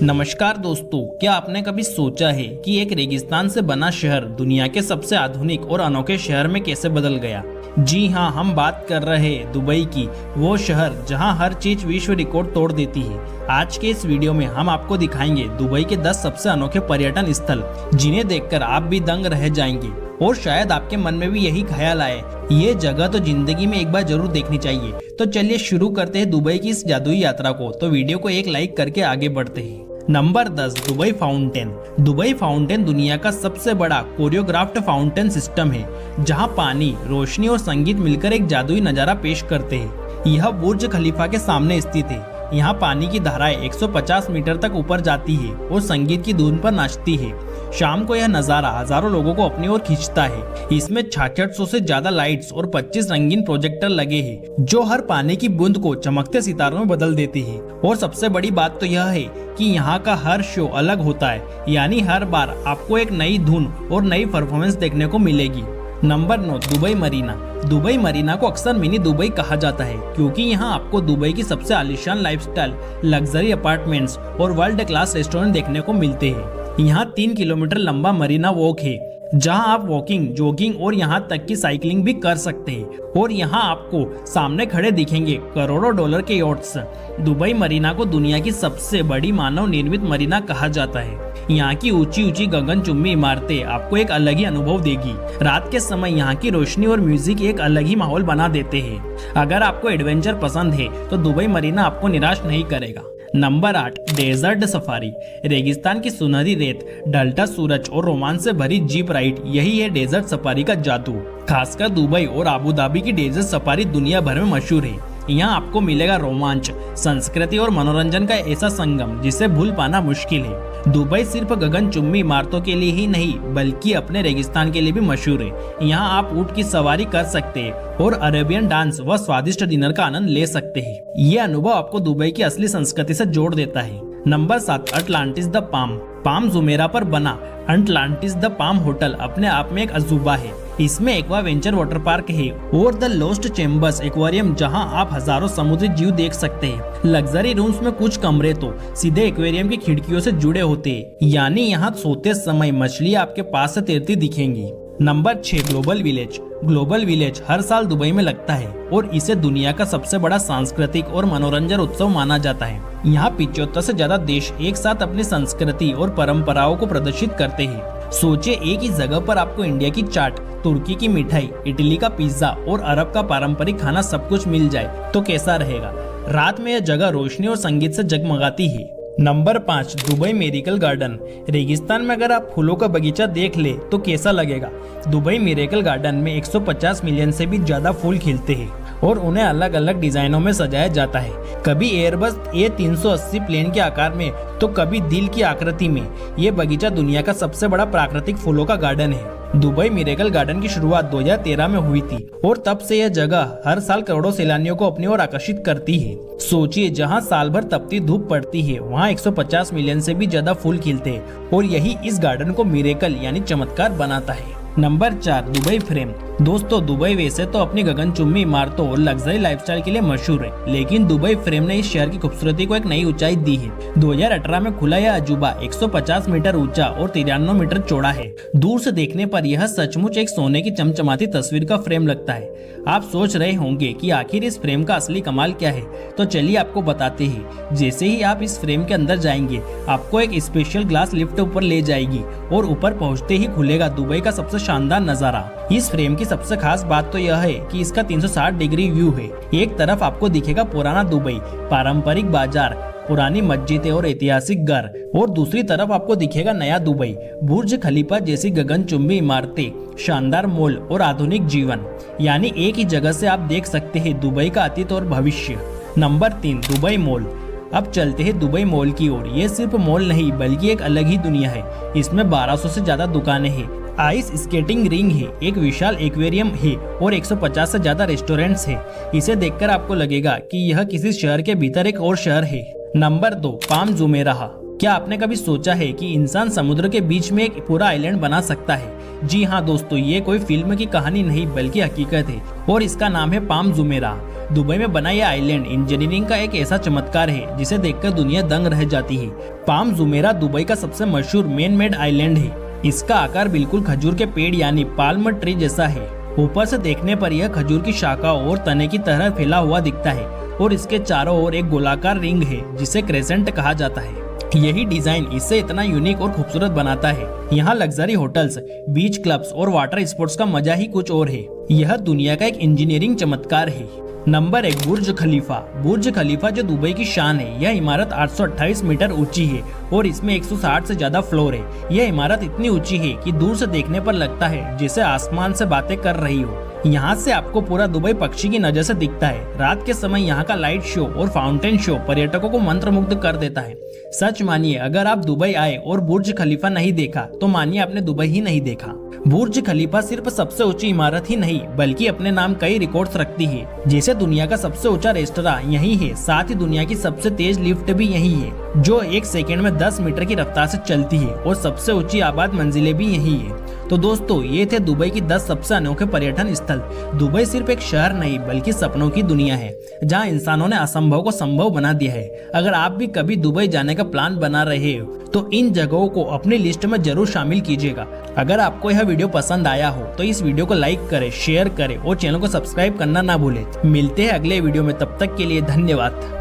नमस्कार दोस्तों, क्या आपने कभी सोचा है कि एक रेगिस्तान से बना शहर दुनिया के सबसे आधुनिक और अनोखे शहर में कैसे बदल गया। जी हाँ, हम बात कर रहे हैं दुबई की, वो शहर जहां हर चीज विश्व रिकॉर्ड तोड़ देती है। आज के इस वीडियो में हम आपको दिखाएंगे दुबई के 10 सबसे अनोखे पर्यटन स्थल, जिन्हें देखकर आप भी दंग रह जाएंगे और शायद आपके मन में भी यही ख्याल आए, ये जगह तो जिंदगी में एक बार जरूर देखनी चाहिए। तो चलिए शुरू करते हैं दुबई की इस जादुई यात्रा को। तो वीडियो को एक लाइक करके आगे बढ़ते हैं। Number 10, Dubai fountain. Dubai fountain दुनिया का सबसे बड़ा कोरियोग्राफ्ड फाउंटेन सिस्टम है, जहां पानी, रोशनी और संगीत मिलकर एक जादुई नजारा पेश करते हैं। यह बुर्ज खलीफा के सामने स्थित है। यहाँ पानी की धाराएं 150 मीटर तक ऊपर जाती है और संगीत की धुन पर नाचती है। शाम को यह नजारा हजारों लोगों को अपनी ओर खींचता है। इसमें 6600 से ज्यादा लाइट्स और 25 रंगीन प्रोजेक्टर लगे हैं, जो हर पानी की बूंद को चमकते सितारों में बदल देती है। और सबसे बड़ी बात तो यह है कि यहाँ का हर शो अलग होता है, यानी हर बार आपको एक नई धुन और नई परफॉर्मेंस देखने को मिलेगी। Number 9, Dubai Marina. Dubai Marina को अक्सर मिनी दुबई कहा जाता है, क्योंकि यहाँ आपको दुबई की सबसे आलीशान लाइफस्टाइल, लग्जरी अपार्टमेंट्स और वर्ल्ड क्लास रेस्टोरेंट देखने को मिलते हैं। यहाँ 3 किलोमीटर लंबा मरीना वॉक है, जहाँ आप वॉकिंग, जॉगिंग और यहाँ तक की साइकिलिंग भी कर सकते हैं। और यहाँ आपको सामने खड़े दिखेंगे करोड़ों डॉलर के यॉट्स। दुबई मरीना को दुनिया की सबसे बड़ी मानव निर्मित मरीना कहा जाता है। यहाँ की ऊंची ऊंची गगनचुंबी इमारतें आपको एक अलग ही अनुभव देगी। रात के समय यहाँ की रोशनी और म्यूजिक एक अलग ही माहौल बना देते हैं। अगर आपको एडवेंचर पसंद है तो दुबई मरीना आपको निराश नहीं करेगा। Number 8, desert safari. रेगिस्तान की सुनहरी रेत, ढलता सूरज और रोमांच से भरी जीप राइड, यही है डेजर्ट सफारी का जादू। खासकर दुबई और अबू धाबी की डेजर्ट सफारी दुनिया भर में मशहूर है। यहाँ आपको मिलेगा रोमांच, संस्कृति और मनोरंजन का ऐसा संगम जिसे भूल पाना मुश्किल है। दुबई सिर्फ गगनचुंबी इमारतों के लिए ही नहीं, बल्कि अपने रेगिस्तान के लिए भी मशहूर है। यहाँ आप ऊंट की सवारी कर सकते हैं और अरेबियन डांस व स्वादिष्ट डिनर का आनंद ले सकते हैं। ये अनुभव आपको दुबई की असली संस्कृति से जोड़ देता है। Number 7, Atlantis the palm. Palm Jumeirah पर बना अटलांटिस द पाम होटल अपने आप में एक अजूबा है। इसमें एक्वा वेंचर वाटर पार्क है और द लॉस्ट चेम्बर्स एक्वेरियम, जहां आप हजारों समुद्री जीव देख सकते हैं। लग्जरी रूम्स में कुछ कमरे तो सीधे एक्वेरियम की खिड़कियों से जुड़े होते हैं, यानी यहाँ सोते समय मछलियाँ आपके पास से तैरती दिखेंगी। Number 6, global village. Global village हर साल दुबई में लगता है और इसे दुनिया का सबसे बड़ा सांस्कृतिक और मनोरंजन उत्सव माना जाता है। यहाँ 75 से ज्यादा देश एक साथ अपनी संस्कृति और परंपराओं को प्रदर्शित करते हैं। सोचिए, एक ही जगह पर आपको इंडिया की चाट, तुर्की की मिठाई, इटली का पिज्जा और अरब का पारंपरिक खाना सब कुछ मिल जाए तो कैसा रहेगा। रात में यह जगह रोशनी और संगीत से जगमगाती है। Number 5, Dubai miracle garden. रेगिस्तान में अगर आप फूलों का बगीचा देख ले तो कैसा लगेगा। दुबई मिरेकल गार्डन में 150 मिलियन से भी ज्यादा फूल खिलते हैं और उन्हें अलग अलग डिजाइनों में सजाया जाता है। कभी एयरबस A380 प्लेन के आकार में तो कभी दिल की आकृति में। ये बगीचा दुनिया का सबसे बड़ा प्राकृतिक फूलों का गार्डन है। दुबई मिरेकल गार्डन की शुरुआत 2013 में हुई थी और तब से यह जगह हर साल करोड़ों सैलानियों को अपनी ओर आकर्षित करती है। सोचिए, जहां साल भर तपती धूप पड़ती है, वहां 150 मिलियन से भी ज्यादा फूल खिलते हैं और यही इस गार्डन को मिरेकल यानी चमत्कार बनाता है। Number 4, Dubai frame. दोस्तों, दुबई वैसे तो अपनी गगनचुंबी इमारतों और लग्जरी लाइफस्टाइल के लिए मशहूर है, लेकिन दुबई फ्रेम ने इस शहर की खूबसूरती को एक नई ऊंचाई दी है। 2018 में खुला यह अजूबा 150 मीटर ऊंचा और 93 मीटर चौड़ा है। दूर से देखने पर यह सचमुच एक सोने की चमचमाती तस्वीर का फ्रेम लगता है। आप सोच रहे होंगे कि आखिर इस फ्रेम का असली कमाल क्या है, तो चलिए आपको बताते हैं। जैसे ही आप इस फ्रेम के अंदर जाएंगे, आपको एक स्पेशल ग्लास लिफ्ट ऊपर ले जाएगी और ऊपर पहुंचते ही खुलेगा दुबई का सबसे शानदार नजारा। इस फ्रेम की सबसे खास बात तो यह है कि इसका 360 डिग्री व्यू है। एक तरफ आपको दिखेगा पुराना दुबई, पारंपरिक बाजार, पुरानी मस्जिदें और ऐतिहासिक घर, और दूसरी तरफ आपको दिखेगा नया दुबई, बुर्ज खलीफा जैसी गगनचुंबी इमारतें, शानदार मॉल और आधुनिक जीवन। यानी एक ही जगह से आप देख सकते हैं दुबई का अतीत और भविष्य। Number 3, Dubai mall. अब चलते हैं दुबई मॉल की ओर। ये सिर्फ मॉल नहीं, बल्कि एक अलग ही दुनिया है। इसमें 1200 से ज्यादा दुकानें हैं, आइस स्केटिंग रिंग है, एक विशाल एक्वेरियम है और 150 से ज्यादा रेस्टोरेंट्स है। इसे देखकर आपको लगेगा कि यह किसी शहर के भीतर एक और शहर है। Number 2, palm Jumeirah. क्या आपने कभी सोचा है कि इंसान समुद्र के बीच में एक पूरा आइलैंड बना सकता है? जी हाँ दोस्तों, ये कोई फिल्म की कहानी नहीं बल्कि हकीकत है और इसका नाम है पाम जुमेराह। दुबई में बना यह आइलैंड इंजीनियरिंग का एक ऐसा चमत्कार है जिसे देखकर दुनिया दंग रह जाती है। पाम जुमेरा दुबई का सबसे मशहूर मैन मेड आइलैंड है। इसका आकार बिल्कुल खजूर के पेड़ यानी पाल्म ट्री जैसा है। ऊपर से देखने पर यह खजूर की शाखाओं और तने की तरह फैला हुआ दिखता है और इसके चारों ओर एक गोलाकार रिंग है जिसे क्रेसेंट कहा जाता है। यही डिजाइन इसे इतना यूनिक और खूबसूरत बनाता है। यहाँ लग्जरी होटल्स, बीच क्लब्स और वाटर स्पोर्ट्स का मजा ही कुछ और है। यह दुनिया का एक इंजीनियरिंग चमत्कार है। नंबर 1, बुर्ज खलीफा। बुर्ज खलीफा जो दुबई की शान है। यह इमारत 828 मीटर ऊंची है और इसमें 160 से ज्यादा फ्लोर है। यह इमारत इतनी ऊंची है कि दूर से देखने पर लगता है जैसे आसमान से बातें कर रही हो। यहाँ से आपको पूरा दुबई पक्षी की नजर से दिखता है। रात के समय यहाँ का लाइट शो और फाउंटेन शो पर्यटकों को मंत्रमुग्ध कर देता है। सच मानिए, अगर आप दुबई आए और बुर्ज खलीफा नहीं देखा तो मानिए आपने दुबई ही नहीं देखा। बुर्ज खलीफा सिर्फ सबसे ऊंची इमारत ही नहीं बल्कि अपने नाम कई रिकॉर्ड्स रखती है। जैसे दुनिया का सबसे ऊंचा रेस्तरां यही है, साथ ही दुनिया की सबसे तेज लिफ्ट भी यही है जो 1 सेकंड में 10 मीटर की रफ्तार से चलती है और सबसे ऊंची आबाद मंजिलें भी यही है। तो दोस्तों, ये थे दुबई की 10 सबसे अनोखे पर्यटन स्थल। दुबई सिर्फ एक शहर नहीं बल्कि सपनों की दुनिया है जहां इंसानों ने असंभव को संभव बना दिया है। अगर आप भी कभी दुबई जाने का प्लान बना रहे हो तो इन जगहों को अपनी लिस्ट में जरूर शामिल कीजिएगा। अगर आपको यह वीडियो पसंद आया हो तो इस वीडियो को लाइक करें, शेयर करें और चैनल को सब्सक्राइब करना ना भूलें। मिलते हैं अगले वीडियो में, तब तक के लिए धन्यवाद।